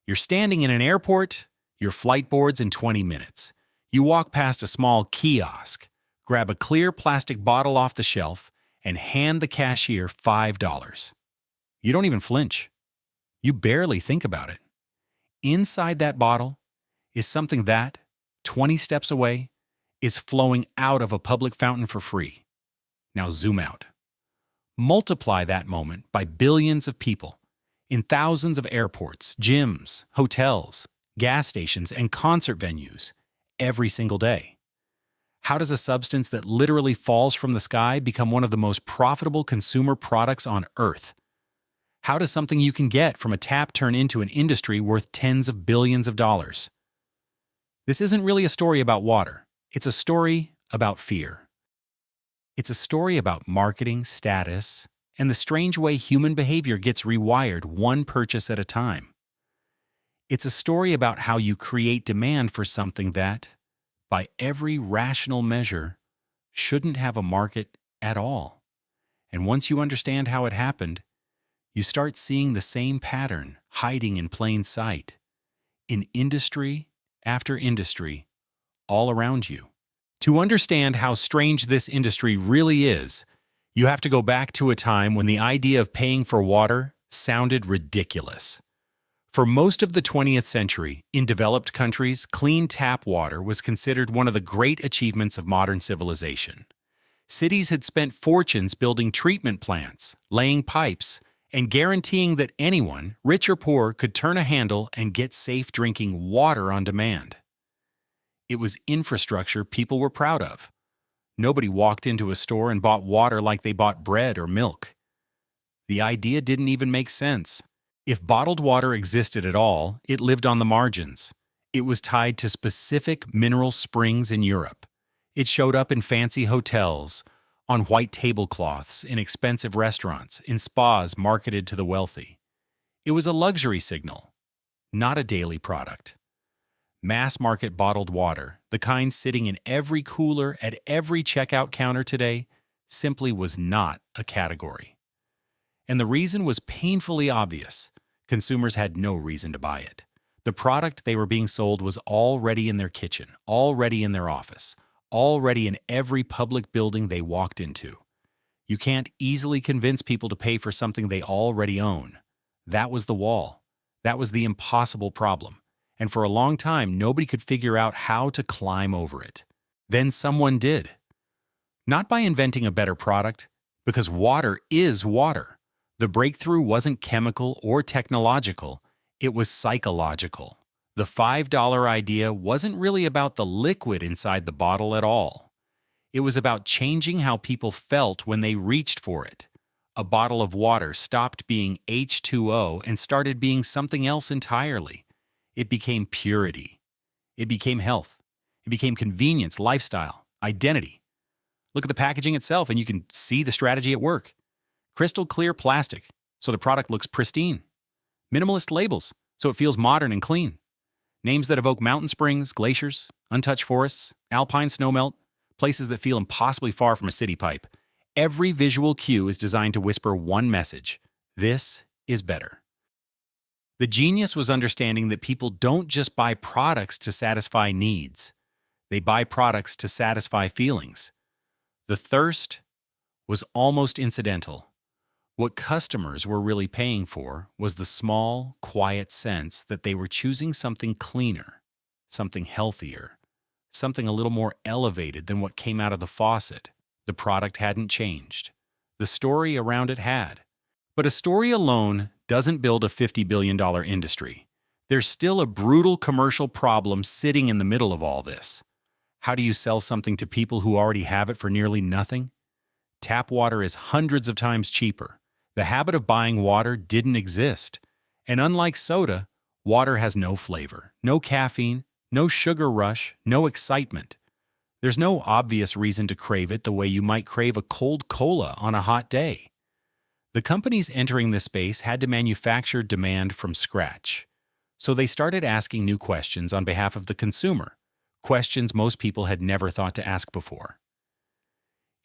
You're standing in an airport, your flight board's in 20 minutes. You walk past a small kiosk, grab a clear plastic bottle off the shelf, and hand the cashier $5. You don't even flinch. You barely think about it. Inside that bottle is something that, 20 steps away, is flowing out of a public fountain for free. Now zoom out. Multiply that moment by billions of people in thousands of airports, gyms, hotels, gas stations, and concert venues every single day. How does a substance that literally falls from the sky become one of the most profitable consumer products on Earth? How does something you can get from a tap turn into an industry worth tens of billions of dollars? This isn't really a story about water. It's a story about fear. It's a story about marketing, status, and the strange way human behavior gets rewired one purchase at a time. It's a story about how you create demand for something that, by every rational measure, shouldn't have a market at all. And once you understand how it happened, you start seeing the same pattern hiding in plain sight, in industry after industry, all around you. To understand how strange this industry really is, you have to go back to a time when the idea of paying for water sounded ridiculous. For most of the 20th century, in developed countries, clean tap water was considered one of the great achievements of modern civilization. Cities had spent fortunes building treatment plants, laying pipes, and guaranteeing that anyone, rich or poor, could turn a handle and get safe drinking water on demand. It was infrastructure people were proud of. Nobody walked into a store and bought water like they bought bread or milk. The idea didn't even make sense. If bottled water existed at all, it lived on the margins. It was tied to specific mineral springs in Europe. It showed up in fancy hotels, on white tablecloths, in expensive restaurants, in spas marketed to the wealthy. It was a luxury signal, not a daily product. Mass-market bottled water, the kind sitting in every cooler at every checkout counter today, simply was not a category. And the reason was painfully obvious. Consumers had no reason to buy it. The product they were being sold was already in their kitchen, already in their office, already in every public building they walked into. You can't easily convince people to pay for something they already own. That was the wall. That was the impossible problem. And for a long time, nobody could figure out how to climb over it. Then someone did. Not by inventing a better product, because water is water. The breakthrough wasn't chemical or technological, it was psychological. The $5 idea wasn't really about the liquid inside the bottle at all. It was about changing how people felt when they reached for it. A bottle of water stopped being H2O and started being something else entirely. It became purity. It became health. It became convenience, lifestyle, identity. Look at the packaging itself and you can see the strategy at work. Crystal clear plastic, so the product looks pristine. Minimalist labels, so it feels modern and clean. Names that evoke mountain springs, glaciers, untouched forests, alpine snowmelt, places that feel impossibly far from a city pipe. Every visual cue is designed to whisper one message: this is better. The genius was understanding that people don't just buy products to satisfy needs. They buy products to satisfy feelings. The thirst was almost incidental. What customers were really paying for was the small, quiet sense that they were choosing something cleaner, something healthier, something a little more elevated than what came out of the faucet. The product hadn't changed. The story around it had. But a story alone doesn't build a $50 billion industry. There's still a brutal commercial problem sitting in the middle of all this. How do you sell something to people who already have it for nearly nothing? Tap water is hundreds of times cheaper. The habit of buying water didn't exist. And unlike soda, water has no flavor, no caffeine, no sugar rush, no excitement. There's no obvious reason to crave it the way you might crave a cold cola on a hot day. The companies entering this space had to manufacture demand from scratch. So they started asking new questions on behalf of the consumer, questions most people had never thought to ask before.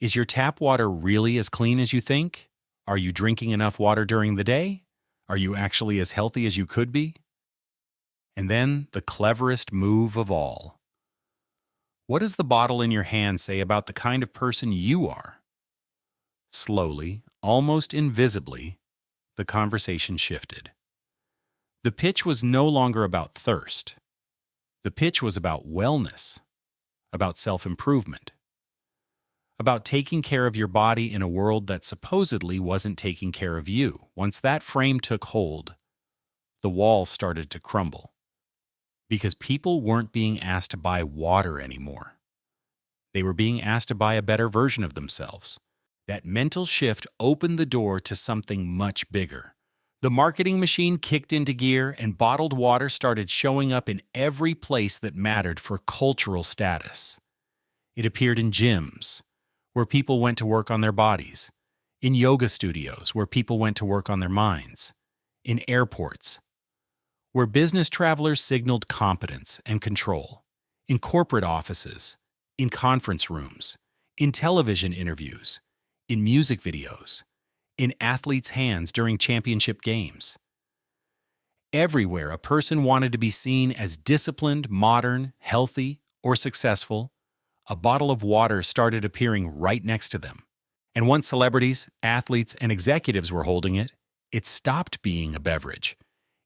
Is your tap water really as clean as you think? Are you drinking enough water during the day? Are you actually as healthy as you could be? And then the cleverest move of all. What does the bottle in your hand say about the kind of person you are? Slowly, almost invisibly, the conversation shifted. The pitch was no longer about thirst. The pitch was about wellness, about self-improvement, about taking care of your body in a world that supposedly wasn't taking care of you. Once that frame took hold, the walls started to crumble. Because people weren't being asked to buy water anymore. They were being asked to buy a better version of themselves. That mental shift opened the door to something much bigger. The marketing machine kicked into gear, and bottled water started showing up in every place that mattered for cultural status. It appeared in gyms, where people went to work on their bodies, in yoga studios, where people went to work on their minds, in airports, where business travelers signaled competence and control, in corporate offices, in conference rooms, in television interviews, in music videos, in athletes' hands during championship games. Everywhere a person wanted to be seen as disciplined, modern, healthy, or successful, a bottle of water started appearing right next to them. And once celebrities, athletes, and executives were holding it, it stopped being a beverage.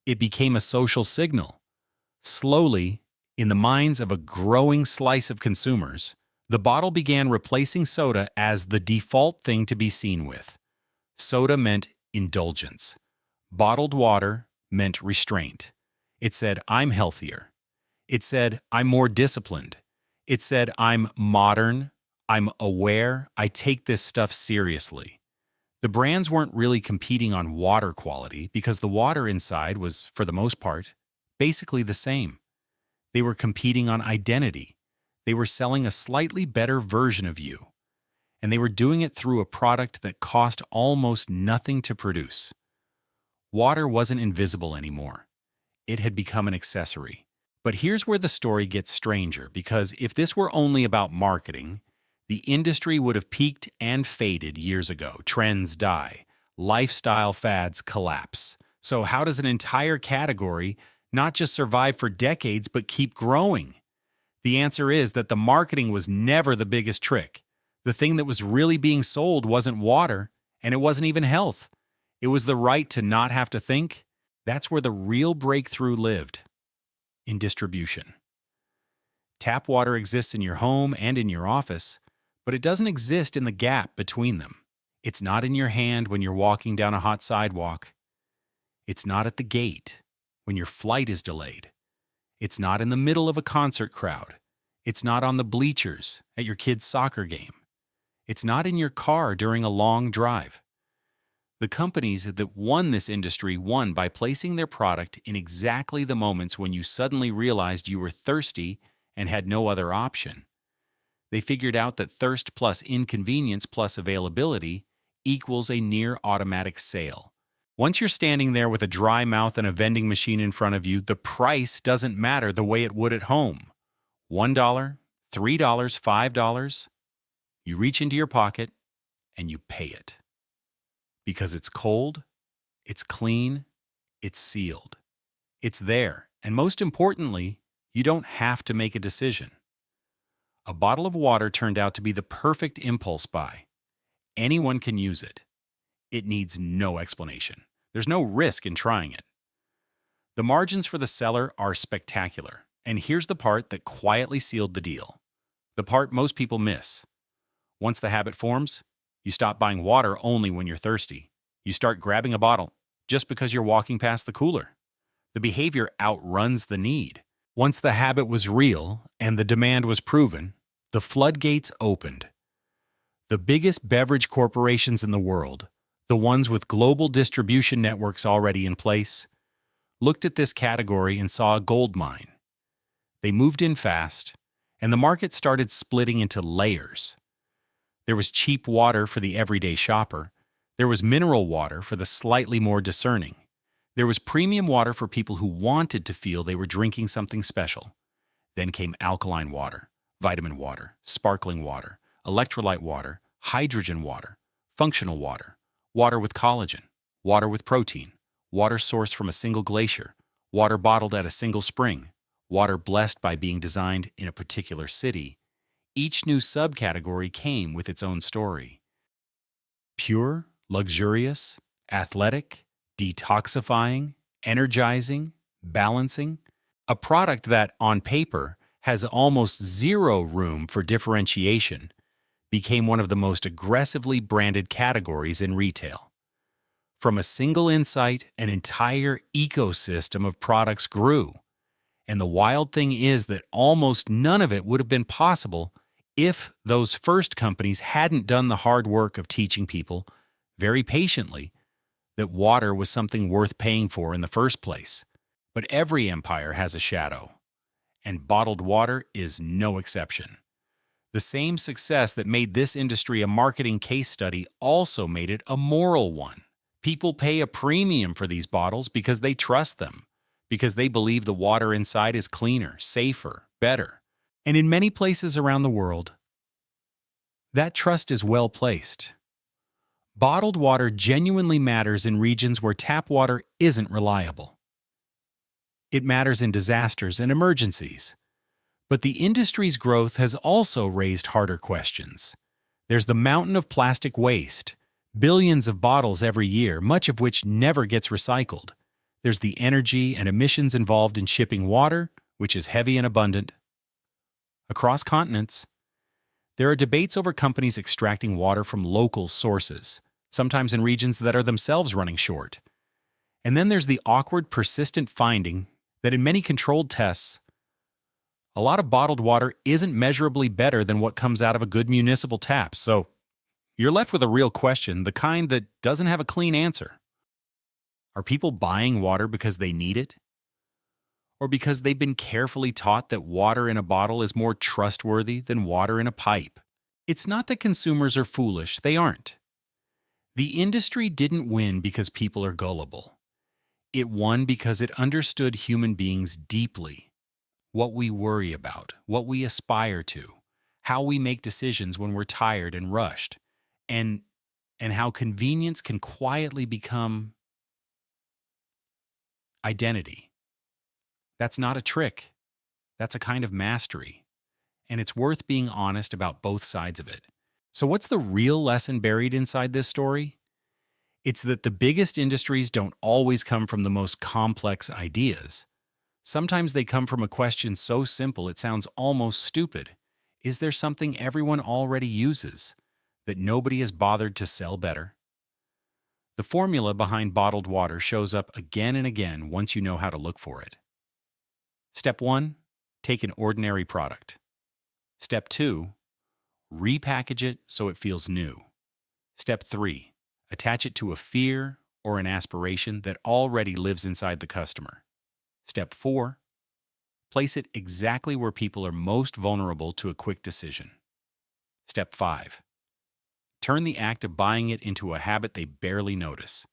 It became a social signal. Slowly, in the minds of a growing slice of consumers, the bottle began replacing soda as the default thing to be seen with. Soda meant indulgence. Bottled water meant restraint. It said, I'm healthier. It said, I'm more disciplined. It said, I'm modern, I'm aware, I take this stuff seriously. The brands weren't really competing on water quality because the water inside was, for the most part, basically the same. They were competing on identity. They were selling a slightly better version of you. And they were doing it through a product that cost almost nothing to produce. Water wasn't invisible anymore. It had become an accessory. But here's where the story gets stranger, because if this were only about marketing, the industry would have peaked and faded years ago. Trends die. Lifestyle fads collapse. So how does an entire category not just survive for decades, but keep growing? The answer is that the marketing was never the biggest trick. The thing that was really being sold wasn't water, and it wasn't even health. It was the right to not have to think. That's where the real breakthrough lived. In distribution. Tap water exists in your home and in your office, but it doesn't exist in the gap between them. It's not in your hand when you're walking down a hot sidewalk. It's not at the gate when your flight is delayed. It's not in the middle of a concert crowd. It's not on the bleachers at your kid's soccer game. It's not in your car during a long drive. The companies that won this industry won by placing their product in exactly the moments when you suddenly realized you were thirsty and had no other option. They figured out that thirst plus inconvenience plus availability equals a near automatic sale. Once you're standing there with a dry mouth and a vending machine in front of you, the price doesn't matter the way it would at home. $1, $3, $5. You reach into your pocket and you pay it. Because it's cold, it's clean, it's sealed. It's there, and most importantly, you don't have to make a decision. A bottle of water turned out to be the perfect impulse buy. Anyone can use it. It needs no explanation. There's no risk in trying it. The margins for the seller are spectacular, and here's the part that quietly sealed the deal. The part most people miss. Once the habit forms, you stop buying water only when you're thirsty. You start grabbing a bottle just because you're walking past the cooler. The behavior outruns the need. Once the habit was real and the demand was proven, the floodgates opened. The biggest beverage corporations in the world, the ones with global distribution networks already in place, looked at this category and saw a gold mine. They moved in fast, and the market started splitting into layers. There was cheap water for the everyday shopper. There was mineral water for the slightly more discerning. There was premium water for people who wanted to feel they were drinking something special. Then came alkaline water, vitamin water, sparkling water, electrolyte water, hydrogen water, functional water, water with collagen, water with protein, water sourced from a single glacier, water bottled at a single spring, water blessed by being designed in a particular city. Each new subcategory came with its own story. Pure, luxurious, athletic, detoxifying, energizing, balancing. A product that, on paper, has almost zero room for differentiation, became one of the most aggressively branded categories in retail. From a single insight, an entire ecosystem of products grew. And the wild thing is that almost none of it would have been possible if those first companies hadn't done the hard work of teaching people, very patiently, that water was something worth paying for in the first place. But every empire has a shadow, and bottled water is no exception. The same success that made this industry a marketing case study also made it a moral one. People pay a premium for these bottles because they trust them, because they believe the water inside is cleaner, safer, better. And in many places around the world, that trust is well placed. Bottled water genuinely matters in regions where tap water isn't reliable. It matters in disasters and emergencies. But the industry's growth has also raised harder questions. There's the mountain of plastic waste, billions of bottles every year, much of which never gets recycled. There's the energy and emissions involved in shipping water, which is heavy and abundant. Across continents, there are debates over companies extracting water from local sources, sometimes in regions that are themselves running short. And then there's the awkward, persistent finding that in many controlled tests, a lot of bottled water isn't measurably better than what comes out of a good municipal tap. So you're left with a real question, the kind that doesn't have a clean answer. Are people buying water because they need it? Or because they've been carefully taught that water in a bottle is more trustworthy than water in a pipe? It's not that consumers are foolish, they aren't. The industry didn't win because people are gullible. It won because it understood human beings deeply. What we worry about, what we aspire to, how we make decisions when we're tired and rushed, and how convenience can quietly become identity. That's not a trick. That's a kind of mastery. And it's worth being honest about both sides of it. So what's the real lesson buried inside this story? It's that the biggest industries don't always come from the most complex ideas. Sometimes they come from a question so simple it sounds almost stupid. Is there something everyone already uses that nobody has bothered to sell better? The formula behind bottled water shows up again and again once you know how to look for it. Step 1, take an ordinary product. Step 2, repackage it so it feels new. Step 3, attach it to a fear or an aspiration that already lives inside the customer. Step 4, place it exactly where people are most vulnerable to a quick decision. Step 5, turn the act of buying it into a habit they barely notice.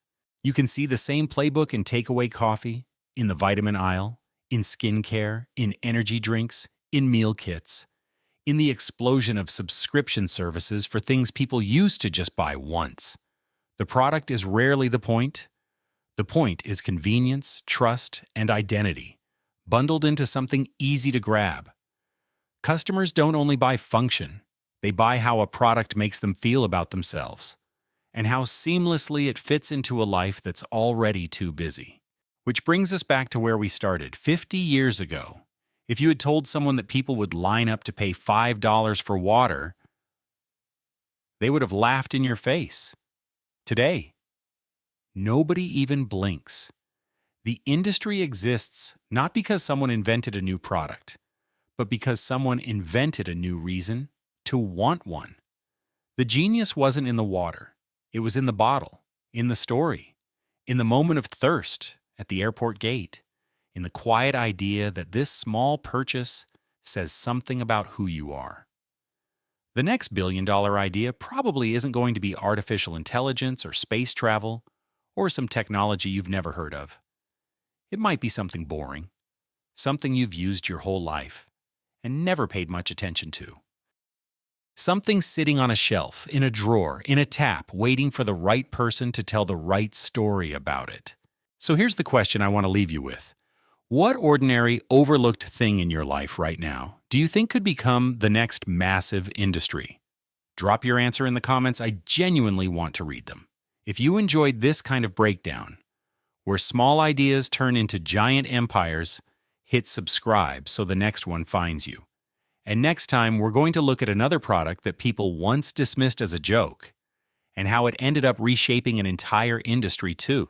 You can see the same playbook in takeaway coffee, in the vitamin aisle, in skincare, in energy drinks, in meal kits, in the explosion of subscription services for things people used to just buy once. The product is rarely the point. The point is convenience, trust, and identity, bundled into something easy to grab. Customers don't only buy function, they buy how a product makes them feel about themselves, and how seamlessly it fits into a life that's already too busy. Which brings us back to where we started. 50 years ago, if you had told someone that people would line up to pay $5 for water, they would have laughed in your face. Today, nobody even blinks. The industry exists not because someone invented a new product, but because someone invented a new reason to want one. The genius wasn't in the water. It was in the bottle, in the story, in the moment of thirst at the airport gate, in the quiet idea that this small purchase says something about who you are. The next billion-dollar idea probably isn't going to be artificial intelligence or space travel or some technology you've never heard of. It might be something boring, something you've used your whole life and never paid much attention to. Something sitting on a shelf, in a drawer, in a tap, waiting for the right person to tell the right story about it. So here's the question I want to leave you with. What ordinary, overlooked thing in your life right now do you think could become the next massive industry? Drop your answer in the comments. I genuinely want to read them. If you enjoyed this kind of breakdown, where small ideas turn into giant empires, hit subscribe so the next one finds you. And next time, we're going to look at another product that people once dismissed as a joke and how it ended up reshaping an entire industry too.